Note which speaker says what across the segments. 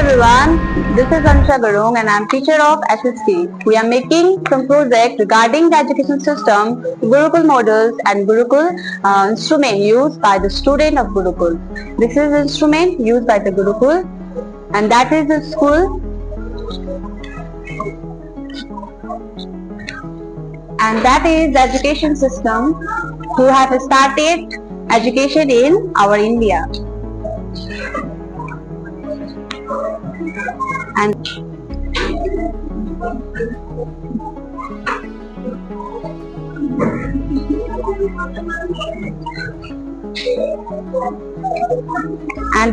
Speaker 1: everyone, this is Anusha Garung and I am teacher of SST. We are making some project regarding the education system, Gurukul models and Gurukul instrument used by the student of Gurukul. This is instrument used by the Gurukul and that is the school and that is the education system who have started education in our India. And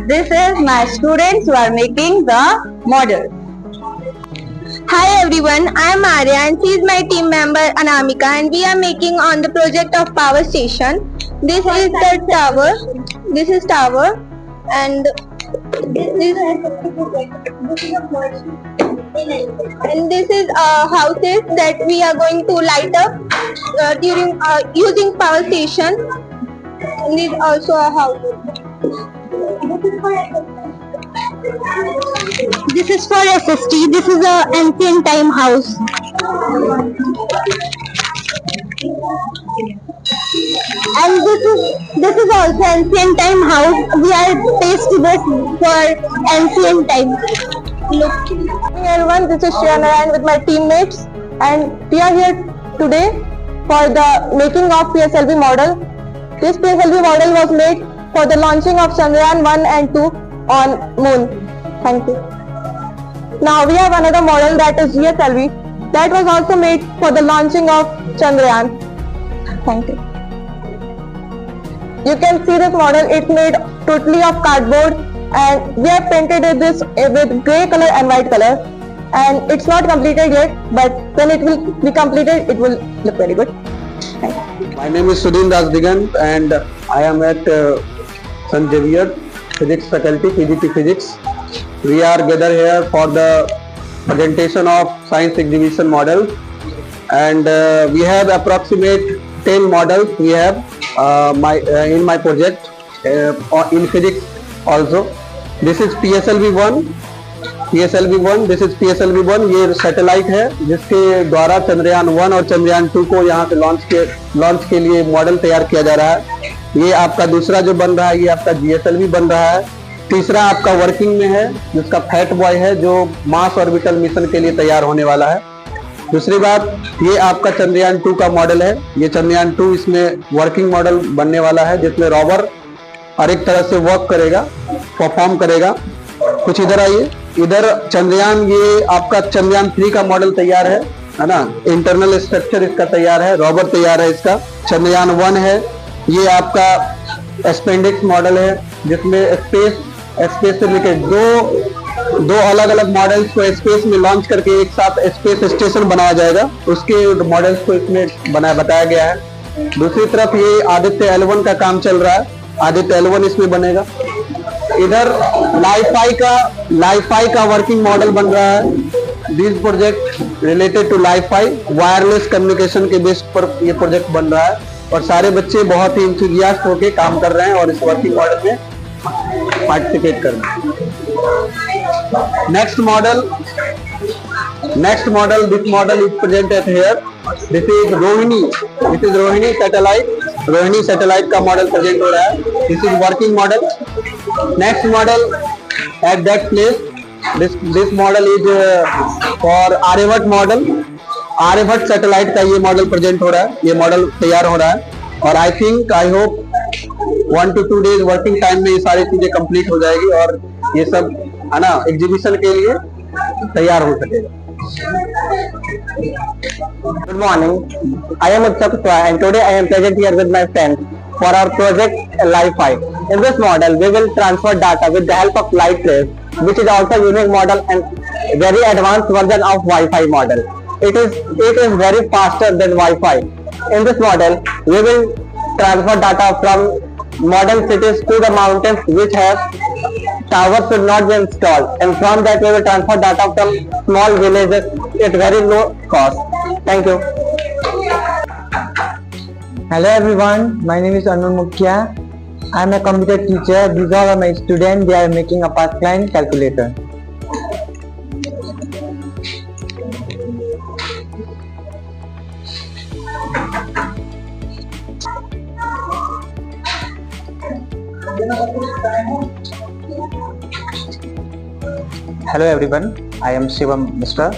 Speaker 1: this is my students who are making the model.
Speaker 2: Hi everyone, I am Arya and she is my team member Anamika and we are making on the project of power station. This is the tower. This is tower and this is houses that we are going to light up during using power station. And this is also a house. This is for SST. This is a ancient time house. And this is also ancient time house. We are pasted this for ancient time. Look. Hey everyone, this is Shreya with my teammates and we are here today for the making of PSLV model. This PSLV model was made for the launching of Chandrayaan 1 and 2 on moon. Thank you. Now we have another model that is GSLV that was also made for the launching of Chandrayaan. Thank you. You can see this model, it's made totally of cardboard and we have painted this with grey color and white color and it's not completed yet, but when it will be completed it will look very good. Thank you.
Speaker 3: My name is Sudhin Das Digant and I am at St. Xavier Physics Faculty, PGP Physics. We are gathered here for the presentation of science exhibition model and we have approximate 10 models we have in my project in physics also. This is PSLV1, this is PSLV1, ये satellite है जिसके द्वारा चंद्रयान 1 और चंद्रयान 2 को यहाँ पे launch के लिए मॉडल तैयार किया जा रहा है। ये आपका दूसरा जो बन रहा है ये आपका GSLV बन रहा है। तीसरा आपका वर्किंग में है जिसका फैट बॉय है जो मार्स ऑर्बिटल मिशन के लिए तैयार होने वाला है। दूसरी बात ये आपका चंद्रयान 2 का मॉडल है। ये चंद्रयान 2 इसमें वर्किंग मॉडल बनने वाला है जिसमें रोवर हर एक तरह से वर्क करेगा, परफॉर्म करेगा। कुछ इधर आइए, इधर चंद्रयान ये आपका चंद्रयान 3 का मॉडल तैयार है ना। इंटरनल स्ट्रक्चर इसका तैयार है, रोवर तैयार है इसका। चंद्रयान 1 है, ये आपका स्पेंडिक्स मॉडल है जिसमें स्पेस से रिलेटेड दो अलग अलग मॉडल्स को स्पेस में लॉन्च करके एक साथ स्पेस स्टेशन बनाया जाएगा, उसके मॉडल्स को इसमें बताया गया है। दूसरी तरफ ये आदित्य L1 का काम चल रहा है, आदित्य L1 इसमें बनेगा। इधर लाइफाई का वर्किंग मॉडल बन रहा है। This project related to LiFi wireless communication के बेस पर ये प्रोजेक्ट बन रहा है और सारे बच्चे बहुत ही इंथुजियास्ट होकर काम कर रहे हैं और इस वर्किंग मॉडल में पार्टिसिपेट कर रहे हैं। Next model, this model is presented here. This is Rohini satellite. Rohini satellite का मॉडल प्रेजेंट हो रहा है। This is working model. Next model at that place. This model is for Aryabhat model. Aryabhat satellite का ये model present हो रहा है, ये मॉडल तैयार हो रहा है और I hope 1 to 2 days working time में ये सारी चीजें कंप्लीट हो जाएगी और ये सब है ना एग्जीबिशन के लिए तैयार हो सकेगा।
Speaker 2: Good morning. I am Utsav Swa and today I am present here with my friends for our project Li-Fi. In this model, we will transfer data with the help of light rays, which is also unique model and very advanced version of Wi-Fi model. It is very faster than Wi-Fi. In this model, we will transfer data from modern cities to the mountains which have towers should not be installed, and from that we will transfer data from small villages at very low cost. Thank you.
Speaker 4: Hello everyone, my name is Anur Mukhya. I am a computer teacher. These all are my students. They are making a Pascaline calculator.
Speaker 5: Hello everyone, I am Shivam Mishra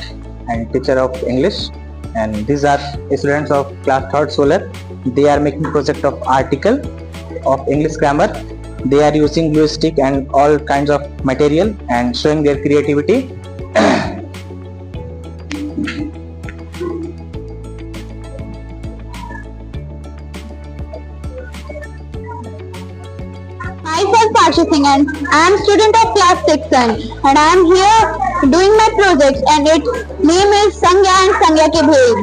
Speaker 5: and teacher of English, and these are students of class 3rd Solar. They are making project of article of English grammar. They are using glue stick and all kinds of material and showing their creativity.
Speaker 6: Myself Parsha Singh and I am student of class 6 and I am here doing my project and its name is Sangya and Sangya Ke Bhed.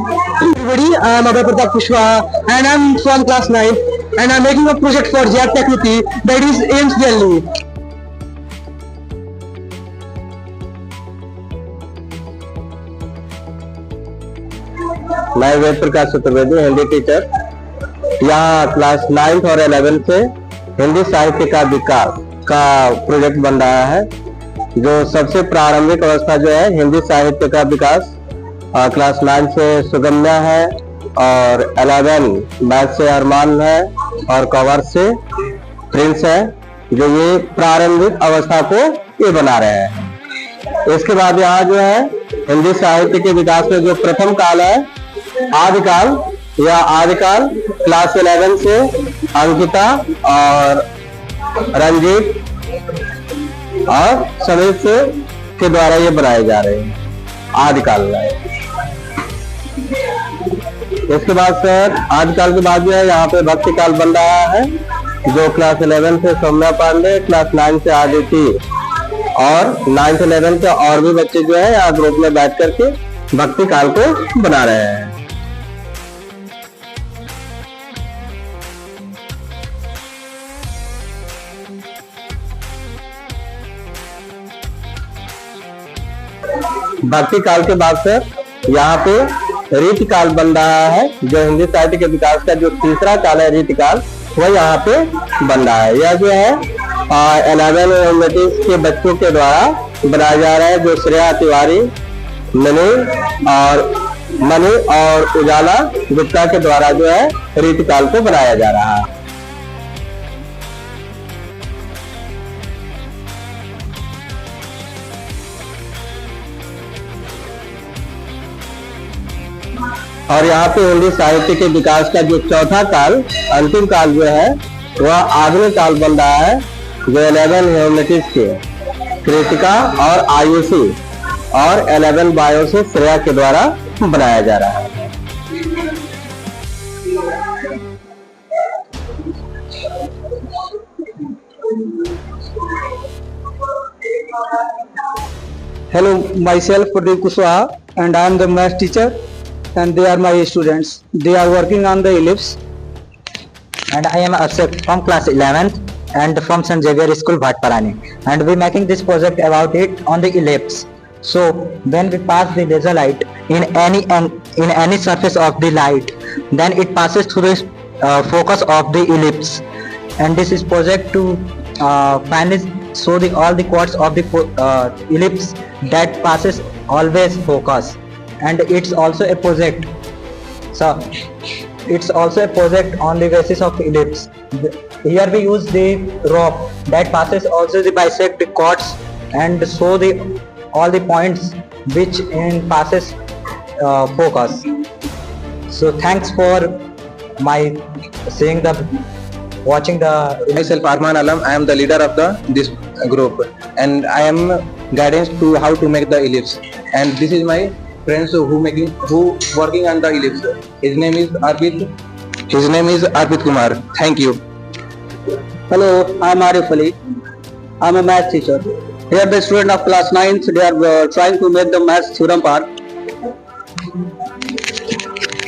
Speaker 2: Everybody, I am Abhay Pratap Kushwaha and I am from class 9 and I am making a project for JAT Technology that is AIMS Delhi. मैं Ved Prakash Chaturvedi Hindi teacher यहाँ class 9th और 11th से हिंदी साहित्य का विकास का project बन रहा है। जो सबसे प्रारंभिक अवस्था जो है हिंदी साहित्य का विकास क्लास 9 से सुगम्या है और 11 मैथ से अरमान है और कवर से प्रिंस है, जो ये प्रारंभिक अवस्था को ये बना रहे हैं। इसके बाद यहाँ जो है हिंदी साहित्य के विकास में जो प्रथम काल है आदिकाल या आदिकाल क्लास 11 से अंकिता और रंजीत और समीर से के द्वारा ये बनाए जा रहे हैं आदिकाल में। इसके बाद सर आदिकाल के बाद जो है यहाँ पे भक्ति काल बन रहा है, जो क्लास 11 से सौम्या पांडे, क्लास 9 से आदिति और 9th 11th के और भी बच्चे जो है यहाँ ग्रुप में बैठ करके भक्ति काल को बना रहे हैं। भक्ति काल के बाद सर यहाँ पे रीति काल बन रहा है, जो हिंदी साहित्य के विकास का जो तीसरा काल है रीति काल, वह यहाँ पे बन रहा है। यह जो है 11 मैथमेटिक्स के बच्चों के द्वारा बनाया जा रहा है, जो श्रेया तिवारी, मणि और उजाला गुप्ता के द्वारा जो है रीति काल को बनाया जा रहा है। और यहाँ पे हिंदी साहित्य के विकास का जो चौथा काल अंतिम काल जो है वह आधुनिक काल बन रहा है, जो 11 ह्यूमैनिटीज के कृतिका और आयुषी और 11 बायो से श्रेया के द्वारा बनाया जा रहा है।
Speaker 4: Hello, myself Pradeep Kushwaha and I am the math teacher and they are my students. They are working on the ellipse.
Speaker 5: And I am Akshay from class 11th and from St. Xavier School, Bhatparani, and we making this project about it on the ellipse. So when we pass the laser light in any surface of the light, then it passes through the focus of the ellipse, and this is project to finally show all the chords of the ellipse that passes always focus. And it's also a project, so it's also a project on the basis of ellipse. Here we use the rope that passes also the bisect the chords and show all the points which in passes focus. So thanks for my watching the.
Speaker 3: Myself Arman Alam, I am the leader of this group and I am guidance to how to make the ellipse, and this is my friends who working on the ellipse. His name is Arpit Kumar. Thank you.
Speaker 2: Hello, I am Arif Ali. I am a math teacher. Here the student of class 9, they are trying to make the math theorem part.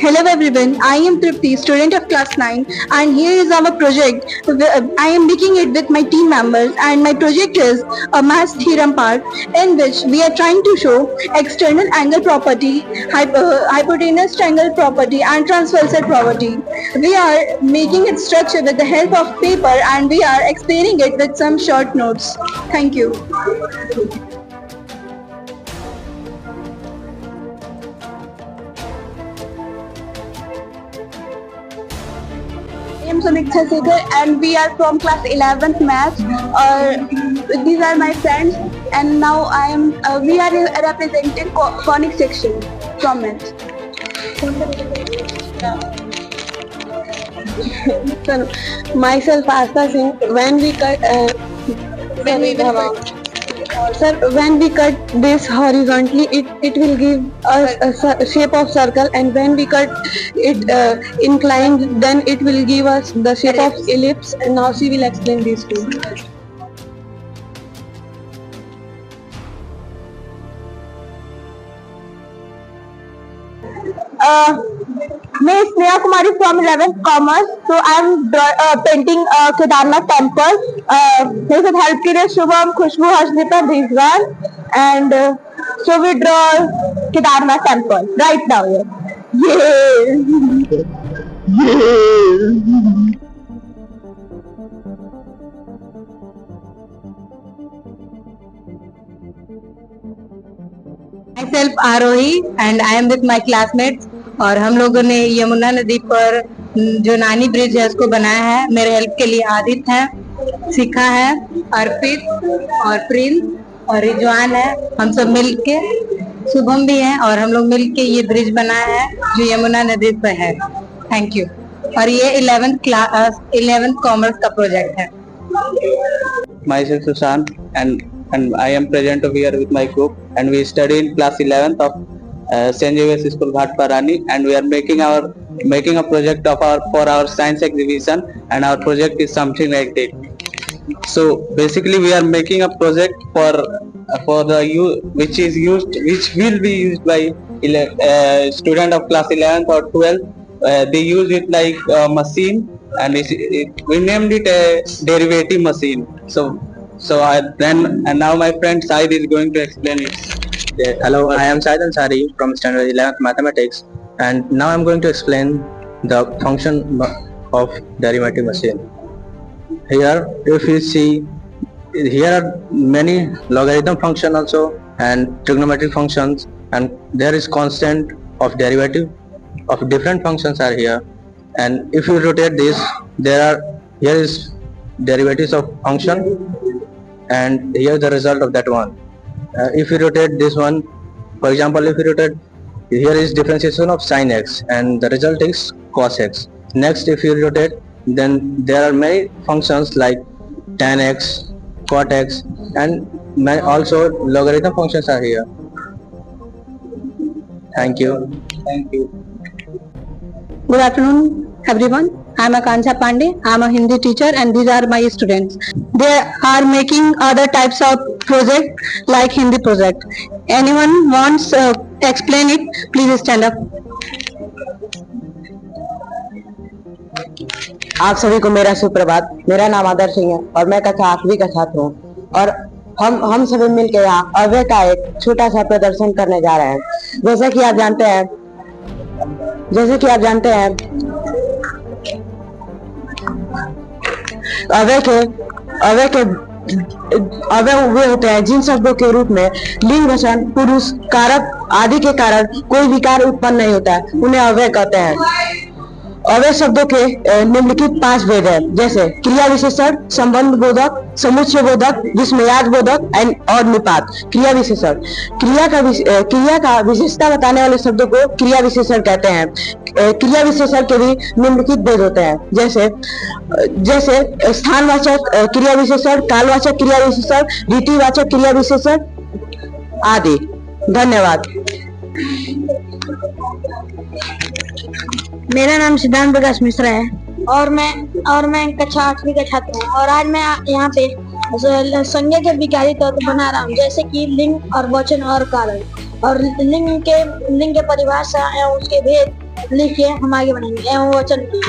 Speaker 6: Hello everyone, I am Tripti, student of class 9 and here is our project. I am making it with my team members and my project is a math theorem part in which we are trying to show external angle property, hypotenuse triangle property and transversal property. We are making its structure with the help of paper and we are explaining it with some short notes. Thank you. I am am Samiksha Sekhar and we are from class 11th maths. These are my friends and now we are representing phonics section from maths. Myself Asta Singh. When we cut this horizontally, it will give us a shape of circle, and when we cut it inclined, then it will give us the shape of ellipse. And now she will explain these two.
Speaker 1: मैं Sneha Kumari from 11th commerce. So I am painting Kedarnath temple. मेरे साथ help के लिए Shubham, Khushboo, Harshdeepa, Rizwan and so we draw Kedarnath temple right now.
Speaker 7: Myself Arohi and I am with my classmates. और हम लोगों ने यमुना नदी पर जो नानी ब्रिज है उसको बनाया है. मेरे हेल्प के लिए आदित्य है, शिखा है, अर्पित और प्रिंस और रिजवान है. हम सब मिलके, शुभम भी है, और हम लोग मिलके ये ब्रिज बनाया है जो यमुना नदी पर है. Thank you. और ये 11th कॉमर्स का प्रोजेक्ट है.
Speaker 2: Myself Sushant and I am present over here with my group, and we study in class 11th of St. Xavier's School Bhatparani, and we are making a project for our science exhibition, and our project is something like that. So basically we are making a project for the which will be used by student of class 11th or 12th. They use it like a machine, and we named it a derivative machine. So now my friend Said is going to explain it.
Speaker 8: Hello, I am Said Ansari from standard 11th mathematics, and now I am going to explain the function of derivative machine. Here, if you see, here are many logarithm function also and trigonometric functions, and there is constant of derivative of different functions are here. And if you rotate this, here is derivatives of function, and here the result of that one. If you rotate this one, for example, if you rotate, here is differentiation of sin x and the result is cos x. Next, if you rotate, then there are many functions like tan x, cot x, and also logarithm functions are here. Thank you.
Speaker 6: Good afternoon, everyone. I am Akanksha Pandey. I am a Hindi teacher and these are my students. They are making other types of project like Hindi project. Anyone wants to explain it? Please stand up.
Speaker 9: आप सभी को मेरा सुप्रभात. मेरा नाम आदर्श सिंह है और मैं कक्षा 8वीं का छात्र हूँ. और हम सभी मिलकर यहाँ अव्यय का एक छोटा सा प्रदर्शन करने जा रहे हैं. जैसे कि आप जानते हैं अव्यय वे होते हैं जिन शब्दों के रूप में लिंग, वचन, पुरुष, कारक आदि के कारण कोई विकार उत्पन्न नहीं होता है, उन्हें अव्यय कहते हैं. अव्यय शब्दों के निम्नलिखित 5 भेद है, जैसे क्रिया विशेषण, संबंध बोधक, समुच्चय बोधक, विस्मयार्थ बोधक और निपात. क्रिया विशेषण क्रिया का विशेषता बताने वाले शब्दों को क्रिया विशेषण कहते हैं. क्रिया विशेषण के भी निम्नलिखित भेद होते हैं, जैसे स्थानवाचक क्रिया विशेषण, कालवाचक क्रिया विशेषण, रीतिवाचक क्रिया विशेषण आदि. धन्यवाद.
Speaker 6: मेरा नाम सिद्धांत प्रकाश मिश्रा है और मैं कक्षा 8वीं का छात्र हूँ. और आज मैं यहाँ पे संज्ञा के विकारी तत्व बना रहा हूँ, जैसे कि लिंग और वचन और कारण. और लिंग के परिभाषा एवं उसके भेद लिख के हम आगे बढ़ेंगे. एवं वचन की